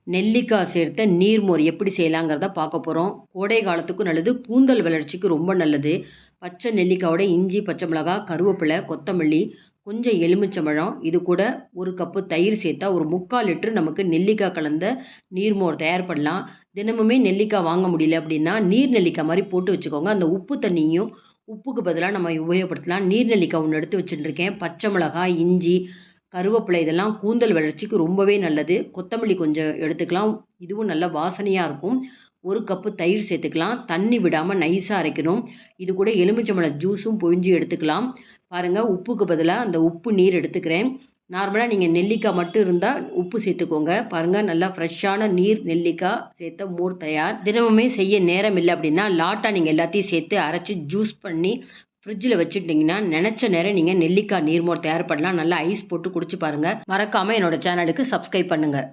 நெல்லிக்காய் சேர்த்த நீர்மோர் எப்படி செய்யலாங்கிறத பார்க்க போகிறோம். கோடை காலத்துக்கும் நல்லது, கூந்தல் வளர்ச்சிக்கு ரொம்ப நல்லது. பச்சை நெல்லிக்காயோட இஞ்சி, பச்சை மிளகாய், கருவேப்பிலை, கொத்தமல்லி, கொஞ்சம் எலுமிச்சம்பழம், இது கூட 1 கப்பு தயிர் சேர்த்தா ஒரு 3/4 லிட்டர் நமக்கு நெல்லிக்காய் கலந்த நீர்மோர் தயார் பண்ணலாம். தினமுமே நெல்லிக்காய் வாங்க முடியல அப்படின்னா நீர் நெல்லிக்காய் மாதிரி போட்டு வச்சுக்கோங்க. அந்த உப்பு தண்ணியும் உப்புக்கு பதிலாக நம்ம உபயோகப்படுத்தலாம். நீர் நெல்லிக்காய் ஒன்று எடுத்து வச்சுட்டுருக்கேன். பச்சை மிளகாய், இஞ்சி, கருவேப்பிலை இதெல்லாம் கூந்தல் வளர்ச்சிக்கு ரொம்பவே நல்லது. கொத்தமல்லி கொஞ்சம் எடுத்துக்கலாம். இதுவும் நல்ல வாசனையாக இருக்கும். 1 கப்பு தயிர் சேர்த்துக்கலாம். தண்ணி விடாமல் நைஸாக அரைக்கணும். இது கூட எலுமிச்சம்பழம் ஜூஸும் புழிஞ்சு எடுத்துக்கலாம். பாருங்கள், உப்புக்கு பதிலாக அந்த உப்பு நீர் எடுத்துக்கிறேன். நார்மலாக நீங்கள் நெல்லிக்காய் மட்டும் இருந்தால் உப்பு சேர்த்துக்கோங்க. பாருங்கள், நல்லா ஃப்ரெஷ்ஷான நீர் நெல்லிக்காய் சேர்த்த மோர் தயார். தினமுமே செய்ய நேரம் இல்லை அப்படின்னா லாட்டாக நீங்கள் எல்லாத்தையும் சேர்த்து அரைச்சி ஜூஸ் பண்ணி ஃப்ரிட்ஜில் வச்சுட்டிங்கன்னா நினச்ச நேரம் நீங்கள் நெல்லிக்காய் நீர்மோர் தயார் பண்ணலாம். நல்லா ஐஸ் போட்டு குடிச்சு பாருங்கள். மறக்காமல் என்னோட சேனலுக்கு சப்ஸ்கிரைப் பண்ணுங்கள்.